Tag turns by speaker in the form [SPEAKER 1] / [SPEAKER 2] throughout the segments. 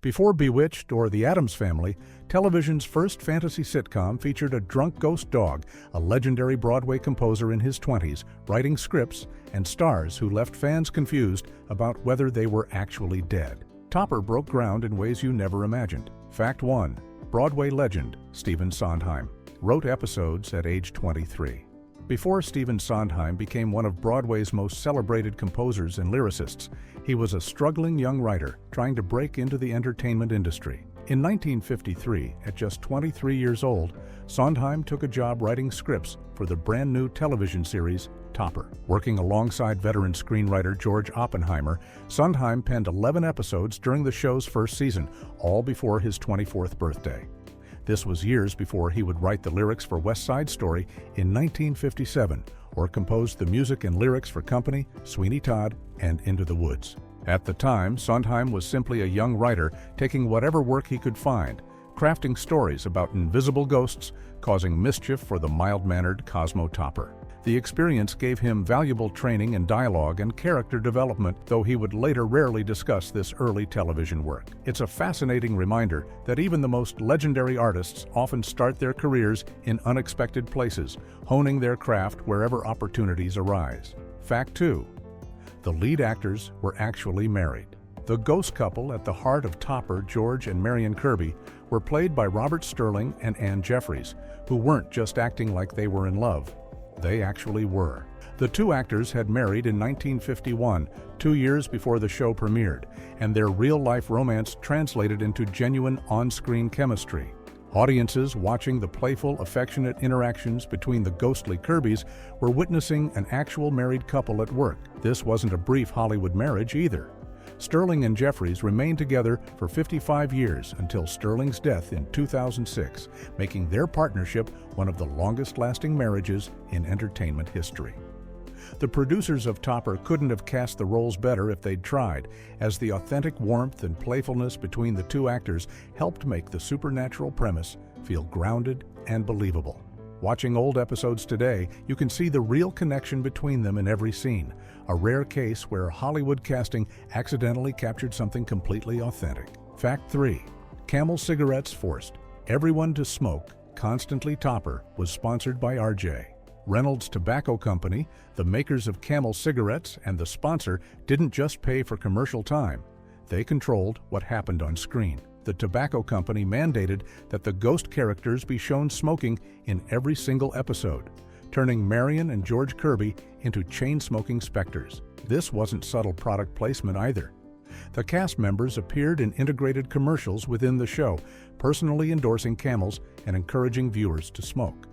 [SPEAKER 1] Before Bewitched or The Addams Family, television's first fantasy sitcom featured a drunk ghost dog, a legendary Broadway composer in his 20s, writing scripts, and stars who left fans confused about whether they were actually dead. Topper broke ground in ways you never imagined. Fact 1. Broadway legend Stephen Sondheim wrote episodes at age 23. Before Stephen Sondheim became one of Broadway's most celebrated composers and lyricists, he was a struggling young writer trying to break into the entertainment industry. In 1953, at just 23 years old, Sondheim took a job writing scripts for the brand new television series Topper. Working alongside veteran screenwriter George Oppenheimer, Sondheim penned 11 episodes during the show's first season, all before his 24th birthday. This was years before he would write the lyrics for West Side Story in 1957, or composed the music and lyrics for Company, Sweeney Todd, and Into the Woods. At the time, Sondheim was simply a young writer taking whatever work he could find, crafting stories about invisible ghosts causing mischief for the mild-mannered Cosmo Topper. The experience gave him valuable training in dialogue and character development, though he would later rarely discuss this early television work. It's a fascinating reminder that even the most legendary artists often start their careers in unexpected places, honing their craft wherever opportunities arise. Fact 2. The lead actors were actually married. The ghost couple at the heart of Topper, George and Marion Kirby, were played by Robert Sterling and Anne Jeffries, who weren't just acting like they were in love. They actually were. The two actors had married in 1951, 2 years before the show premiered, and their real-life romance translated into genuine on-screen chemistry. Audiences watching the playful, affectionate interactions between the ghostly Kirbys were witnessing an actual married couple at work. This wasn't a brief Hollywood marriage either. Sterling and Jeffries remained together for 55 years until Sterling's death in 2006, making their partnership one of the longest-lasting marriages in entertainment history. The producers of Topper couldn't have cast the roles better if they'd tried, as the authentic warmth and playfulness between the two actors helped make the supernatural premise feel grounded and believable. Watching old episodes today, you can see the real connection between them in every scene, a rare case where Hollywood casting accidentally captured something completely authentic. Fact 3. Camel cigarettes forced everyone to smoke. Constantly Topper was sponsored by RJ. Reynolds Tobacco Company, the makers of Camel cigarettes and the sponsor, didn't just pay for commercial time. They controlled what happened on screen. The tobacco company mandated that the ghost characters be shown smoking in every single episode, turning Marion and George Kirby into chain-smoking specters. This wasn't subtle product placement either. The cast members appeared in integrated commercials within the show, personally endorsing Camels and encouraging viewers to smoke.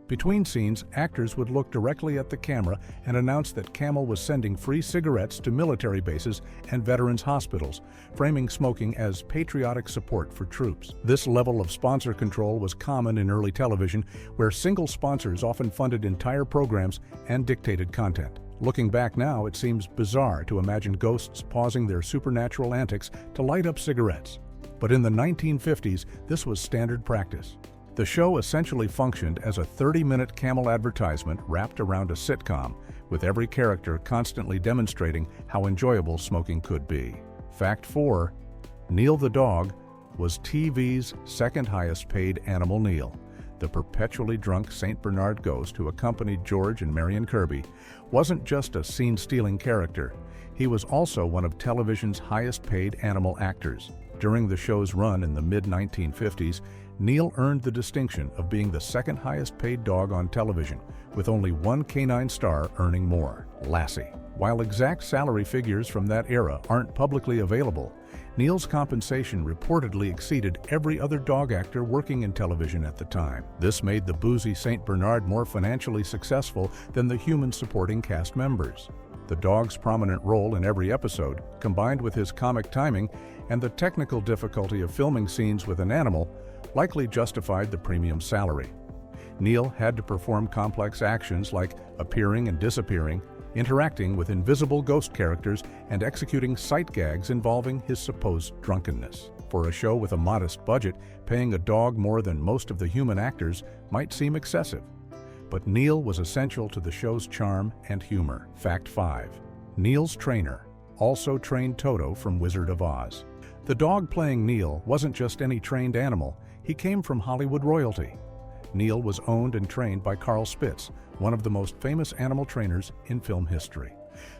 [SPEAKER 1] Between scenes, actors would look directly at the camera and announce that Camel was sending free cigarettes to military bases and veterans' hospitals, framing smoking as patriotic support for troops. This level of sponsor control was common in early television, where single sponsors often funded entire programs and dictated content. Looking back now, it seems bizarre to imagine ghosts pausing their supernatural antics to light up cigarettes. But in the 1950s, this was standard practice. The show essentially functioned as a 30-minute Camel advertisement wrapped around a sitcom, with every character constantly demonstrating how enjoyable smoking could be. Fact 4. Neil the dog was TV's second highest paid animal. Neil, the perpetually drunk St. Bernard ghost who accompanied George and Marion Kirby, wasn't just a scene-stealing character. He was also one of television's highest paid animal actors. During the show's run in the mid-1950s, Neil earned the distinction of being the second highest paid dog on television, with only one canine star earning more, Lassie. While exact salary figures from that era aren't publicly available, Neil's compensation reportedly exceeded every other dog actor working in television at the time. This made the boozy St. Bernard more financially successful than the human supporting cast members. The dog's prominent role in every episode, combined with his comic timing and the technical difficulty of filming scenes with an animal, likely justified the premium salary. Neil had to perform complex actions like appearing and disappearing, interacting with invisible ghost characters, and executing sight gags involving his supposed drunkenness. For a show with a modest budget, paying a dog more than most of the human actors might seem excessive. But Neil was essential to the show's charm and humor. Fact 5. Neil's trainer also trained Toto from Wizard of Oz. The dog playing Neil wasn't just any trained animal, he came from Hollywood royalty. Neil was owned and trained by Carl Spitz, one of the most famous animal trainers in film history.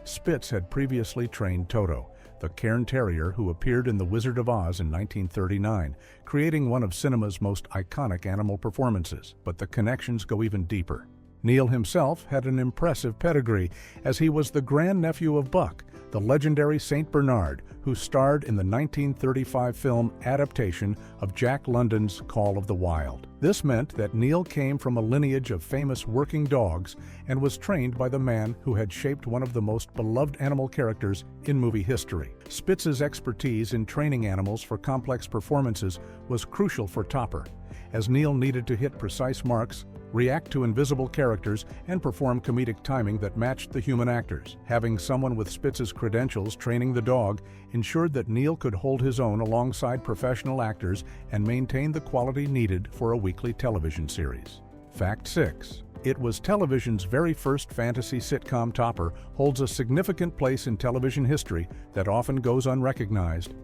[SPEAKER 1] Spitz had previously trained Toto, the Cairn Terrier who appeared in The Wizard of Oz in 1939, creating one of cinema's most iconic animal performances. But the connections go even deeper. Neil himself had an impressive pedigree, as he was the grandnephew of Buck, the legendary Saint Bernard, who starred in the 1935 film adaptation of Jack London's Call of the Wild. This meant that Neil came from a lineage of famous working dogs and was trained by the man who had shaped one of the most beloved animal characters in movie history. Spitz's expertise in training animals for complex performances was crucial for Topper, as Neil needed to hit precise marks, react to invisible characters, and perform comedic timing that matched the human actors. Having someone with Spitz's credentials training the dog ensured that Neil could hold his own alongside professional actors and maintain the quality needed for a weekly television series. Fact 6. It was television's very first fantasy sitcom. Topper holds a significant place in television history that often goes unrecognized.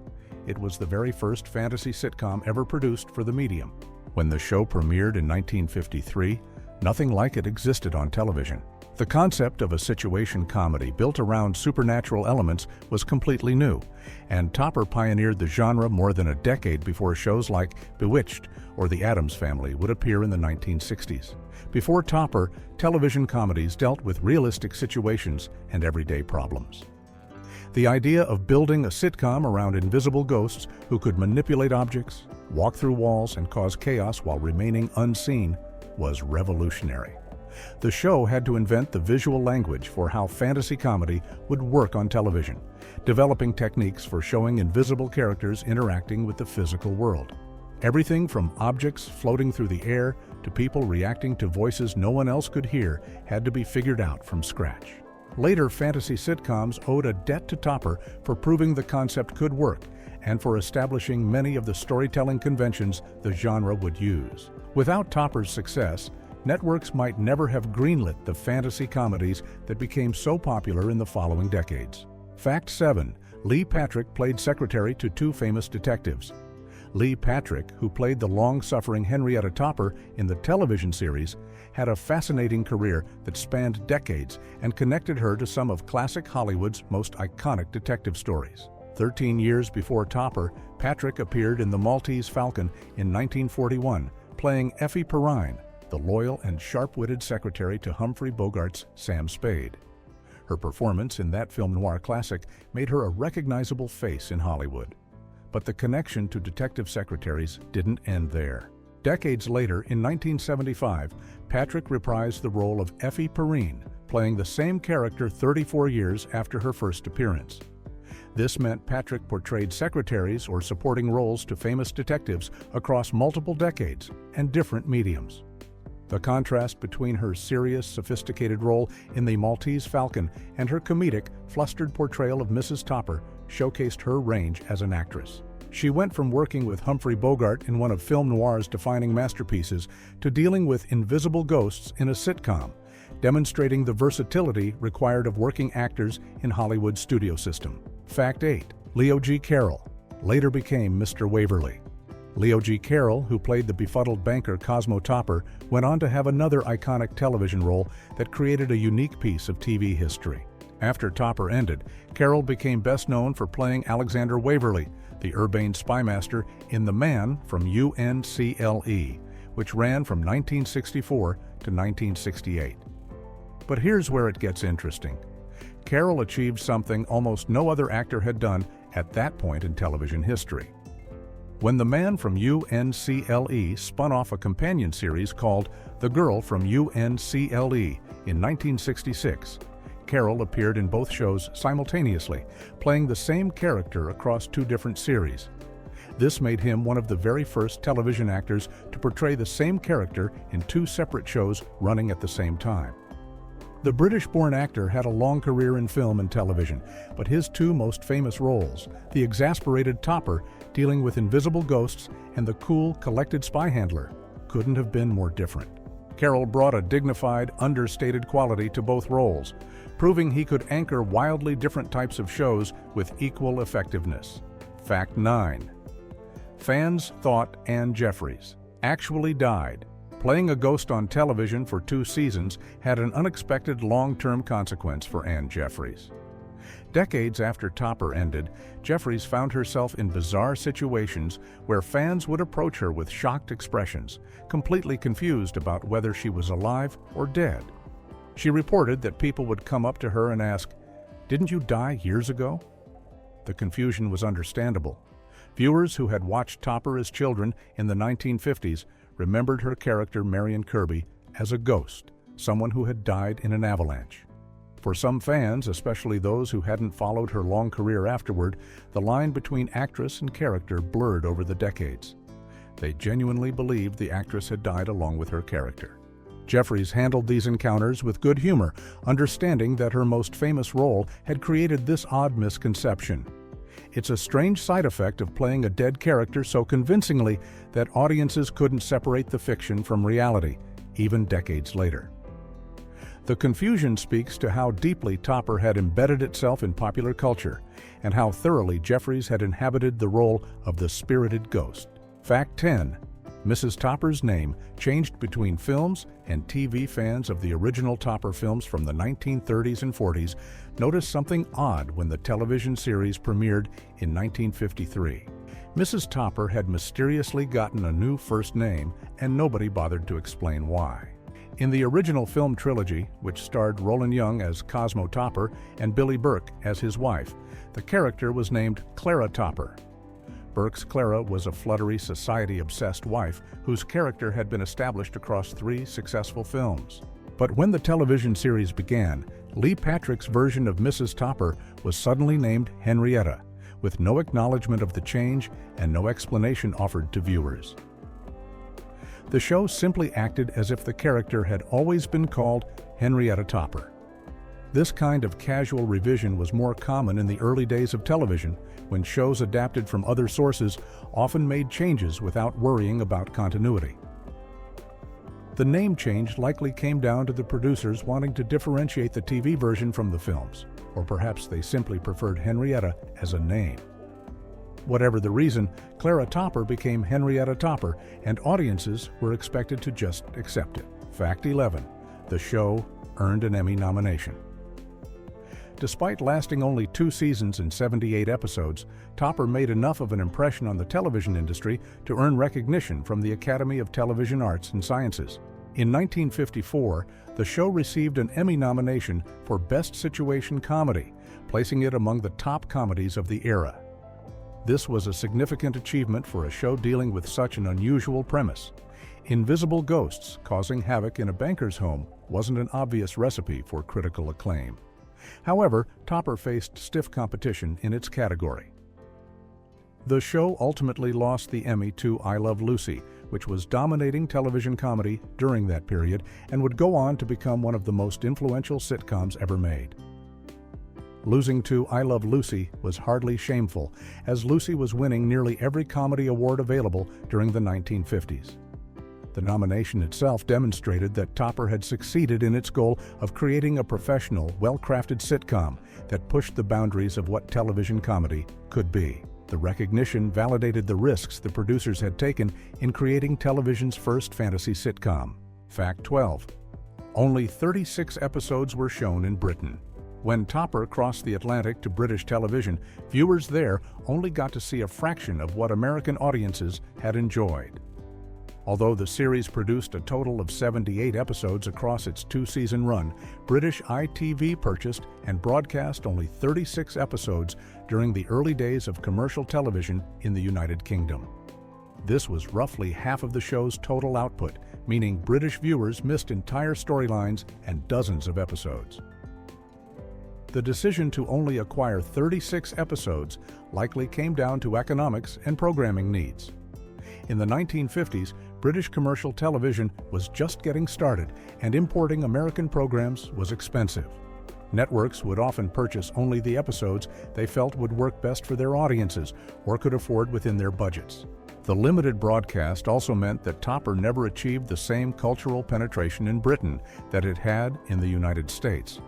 [SPEAKER 1] It was the very first fantasy sitcom ever produced for the medium. When the show premiered in 1953, nothing like it existed on television. The concept of a situation comedy built around supernatural elements was completely new, and Topper pioneered the genre more than a decade before shows like Bewitched or The Addams Family would appear in the 1960s. Before Topper, television comedies dealt with realistic situations and everyday problems. The idea of building a sitcom around invisible ghosts who could manipulate objects, walk through walls, and cause chaos while remaining unseen was revolutionary. The show had to invent the visual language for how fantasy comedy would work on television, developing techniques for showing invisible characters interacting with the physical world. Everything from objects floating through the air to people reacting to voices no one else could hear had to be figured out from scratch. Later fantasy sitcoms owed a debt to Topper for proving the concept could work and for establishing many of the storytelling conventions the genre would use. Without Topper's success, networks might never have greenlit the fantasy comedies that became so popular in the following decades. Fact 7. Lee Patrick played secretary to two famous detectives. Lee Patrick, who played the long-suffering Henrietta Topper in the television series, had a fascinating career that spanned decades and connected her to some of classic Hollywood's most iconic detective stories. 13 years before Topper, Patrick appeared in The Maltese Falcon in 1941, playing Effie Perrine, the loyal and sharp-witted secretary to Humphrey Bogart's Sam Spade. Her performance in that film noir classic made her a recognizable face in Hollywood. But the connection to detective secretaries didn't end there. Decades later, in 1975, Patrick reprised the role of Effie Perrine, playing the same character 34 years after her first appearance. This meant Patrick portrayed secretaries or supporting roles to famous detectives across multiple decades and different mediums. The contrast between her serious, sophisticated role in The Maltese Falcon and her comedic, flustered portrayal of Mrs. Topper showcased her range as an actress. She went from working with Humphrey Bogart in one of film noir's defining masterpieces to dealing with invisible ghosts in a sitcom, demonstrating the versatility required of working actors in Hollywood's studio system. Fact 8. Leo G. Carroll later became Mr. Waverly. Leo G. Carroll, who played the befuddled banker Cosmo Topper, went on to have another iconic television role that created a unique piece of TV history. After Topper ended, Carroll became best known for playing Alexander Waverly, the urbane spymaster in The Man from UNCLE, which ran from 1964 to 1968. But here's where it gets interesting. Carroll achieved something almost no other actor had done at that point in television history. When The Man from UNCLE spun off a companion series called The Girl from UNCLE in 1966, Carroll appeared in both shows simultaneously, playing the same character across two different series. This made him one of the very first television actors to portray the same character in two separate shows running at the same time. The British-born actor had a long career in film and television, but his two most famous roles, the exasperated Topper dealing with invisible ghosts and the cool, collected spy handler, couldn't have been more different. Carroll brought a dignified, understated quality to both roles, proving he could anchor wildly different types of shows with equal effectiveness. Fact 9. Fans thought Anne Jeffreys actually died. Playing a ghost on television for 2 seasons had an unexpected long-term consequence for Anne Jeffreys. Decades after Topper ended, Jeffreys found herself in bizarre situations where fans would approach her with shocked expressions, completely confused about whether she was alive or dead. She reported that people would come up to her and ask, "Didn't you die years ago?" The confusion was understandable. Viewers who had watched Topper as children in the 1950s remembered her character Marion Kirby as a ghost, someone who had died in an avalanche. For some fans, especially those who hadn't followed her long career afterward, the line between actress and character blurred over the decades. They genuinely believed the actress had died along with her character. Jeffreys handled these encounters with good humor, understanding that her most famous role had created this odd misconception. It's a strange side effect of playing a dead character so convincingly that audiences couldn't separate the fiction from reality, even decades later. The confusion speaks to how deeply Topper had embedded itself in popular culture, and how thoroughly Jeffreys had inhabited the role of the spirited ghost. Fact 10. Mrs. Topper's name changed between films and TV. Fans of the original Topper films from the 1930s and 40s noticed something odd when the television series premiered in 1953. Mrs. Topper had mysteriously gotten a new first name, and nobody bothered to explain why. In the original film trilogy, which starred Roland Young as Cosmo Topper and Billie Burke as his wife, the character was named Clara Topper. Burke's Clara was a fluttery, society-obsessed wife whose character had been established across 3 successful films. But when the television series began, Lee Patrick's version of Mrs. Topper was suddenly named Henrietta, with no acknowledgement of the change and no explanation offered to viewers. The show simply acted as if the character had always been called Henrietta Topper. This kind of casual revision was more common in the early days of television, when shows adapted from other sources often made changes without worrying about continuity. The name change likely came down to the producers wanting to differentiate the TV version from the films, or perhaps they simply preferred Henrietta as a name. Whatever the reason, Clara Topper became Henrietta Topper, and audiences were expected to just accept it. Fact 11. The show earned an Emmy nomination. Despite lasting only 2 seasons and 78 episodes, Topper made enough of an impression on the television industry to earn recognition from the Academy of Television Arts and Sciences. In 1954, the show received an Emmy nomination for Best Situation Comedy, placing it among the top comedies of the era. This was a significant achievement for a show dealing with such an unusual premise. Invisible ghosts causing havoc in a banker's home wasn't an obvious recipe for critical acclaim. However, Topper faced stiff competition in its category. The show ultimately lost the Emmy to I Love Lucy, which was dominating television comedy during that period and would go on to become one of the most influential sitcoms ever made. Losing to I Love Lucy was hardly shameful, as Lucy was winning nearly every comedy award available during the 1950s. The nomination itself demonstrated that Topper had succeeded in its goal of creating a professional, well-crafted sitcom that pushed the boundaries of what television comedy could be. The recognition validated the risks the producers had taken in creating television's first fantasy sitcom. Fact 12. Only 36 episodes were shown in Britain. When Topper crossed the Atlantic to British television, viewers there only got to see a fraction of what American audiences had enjoyed. Although the series produced a total of 78 episodes across its 2-season run, British ITV purchased and broadcast only 36 episodes during the early days of commercial television in the United Kingdom. This was roughly half of the show's total output, meaning British viewers missed entire storylines and dozens of episodes. The decision to only acquire 36 episodes likely came down to economics and programming needs. In the 1950s, British commercial television was just getting started, and importing American programs was expensive. Networks would often purchase only the episodes they felt would work best for their audiences or could afford within their budgets. The limited broadcast also meant that Topper never achieved the same cultural penetration in Britain that it had in the United States.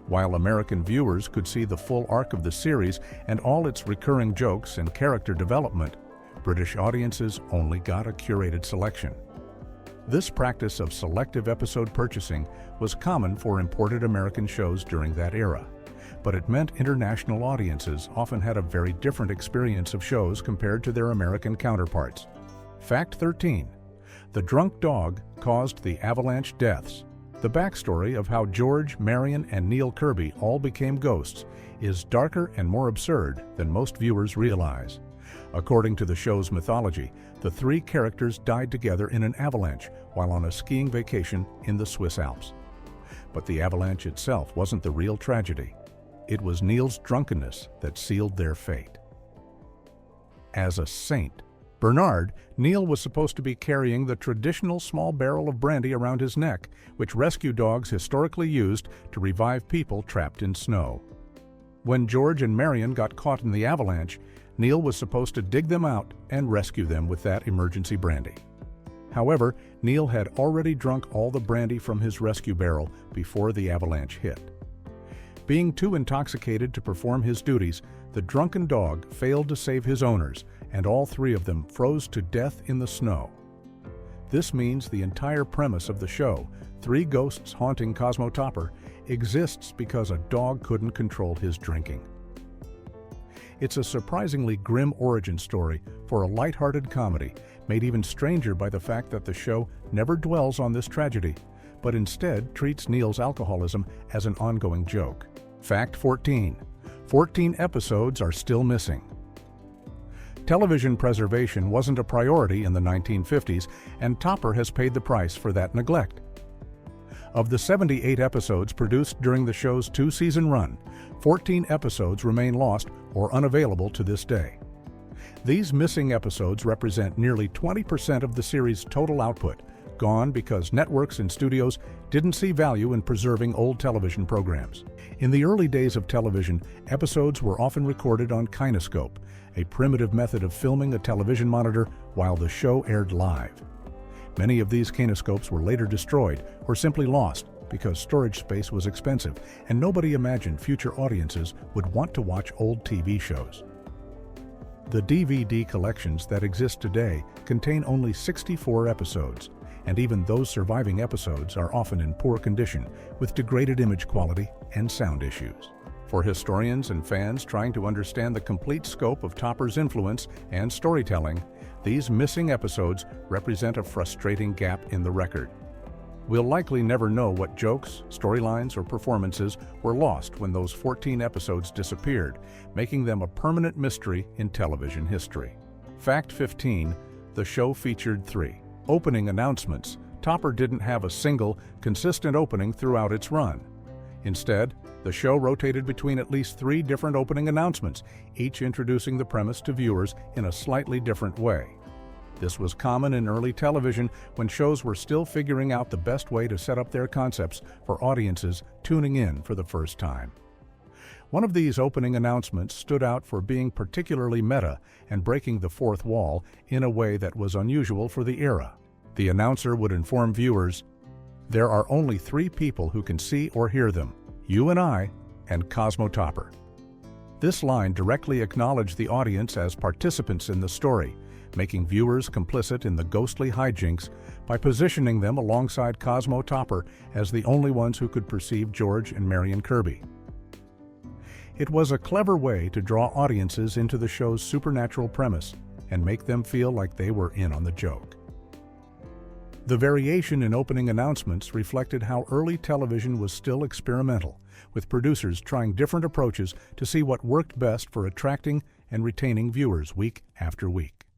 [SPEAKER 1] While American viewers could see the full arc of the series and all its recurring jokes and character development, British audiences only got a curated selection. This practice of selective episode purchasing was common for imported American shows during that era, but it meant international audiences often had a very different experience of shows compared to their American counterparts. Fact 13. The drunk dog caused the avalanche deaths. The backstory of how George, Marion, and Neil Kirby all became ghosts is darker and more absurd than most viewers realize. According to the show's mythology, the three characters died together in an avalanche while on a skiing vacation in the Swiss Alps. But the avalanche itself wasn't the real tragedy. It was Neil's drunkenness that sealed their fate. As a saint, Bernard, Neil was supposed to be carrying the traditional small barrel of brandy around his neck, which rescue dogs historically used to revive people trapped in snow. When George and Marion got caught in the avalanche, Neil was supposed to dig them out and rescue them with that emergency brandy. However, Neil had already drunk all the brandy from his rescue barrel before the avalanche hit. Being too intoxicated to perform his duties, the drunken dog failed to save his owners, and all three of them froze to death in the snow. This means the entire premise of the show, three ghosts haunting Cosmo Topper, exists because a dog couldn't control his drinking. It's a surprisingly grim origin story for a lighthearted comedy, made even stranger by the fact that the show never dwells on this tragedy, but instead treats Neil's alcoholism as an ongoing joke. Fact 14. 14 episodes are still missing. Television preservation wasn't a priority in the 1950s, and Topper has paid the price for that neglect. Of the 78 episodes produced during the show's two-season run, 14 episodes remain lost or unavailable to this day. These missing episodes represent nearly 20% of the series' total output, gone because networks and studios didn't see value in preserving old television programs. In the early days of television, episodes were often recorded on kinescope, a primitive method of filming a television monitor while the show aired live. Many of these kinescopes were later destroyed or simply lost because storage space was expensive, and nobody imagined future audiences would want to watch old TV shows. The DVD collections that exist today contain only 64 episodes, and even those surviving episodes are often in poor condition with degraded image quality and sound issues. For historians and fans trying to understand the complete scope of Topper's influence and storytelling, these missing episodes represent a frustrating gap in the record. We'll likely never know what jokes, storylines, or performances were lost when those 14 episodes disappeared, making them a permanent mystery in television history. Fact 15. The show featured three opening announcements. Topper didn't have a single, consistent opening throughout its run. Instead, the show rotated between at least three different opening announcements, each introducing the premise to viewers in a slightly different way. This was common in early television when shows were still figuring out the best way to set up their concepts for audiences tuning in for the first time. One of these opening announcements stood out for being particularly meta and breaking the fourth wall in a way that was unusual for the era. The announcer would inform viewers, "There are only three people who can see or hear them, you and I, and Cosmo Topper." This line directly acknowledged the audience as participants in the story, making viewers complicit in the ghostly hijinks by positioning them alongside Cosmo Topper as the only ones who could perceive George and Marion Kirby. It was a clever way to draw audiences into the show's supernatural premise and make them feel like they were in on the joke. The variation in opening announcements reflected how early television was still experimental, with producers trying different approaches to see what worked best for attracting and retaining viewers week after week.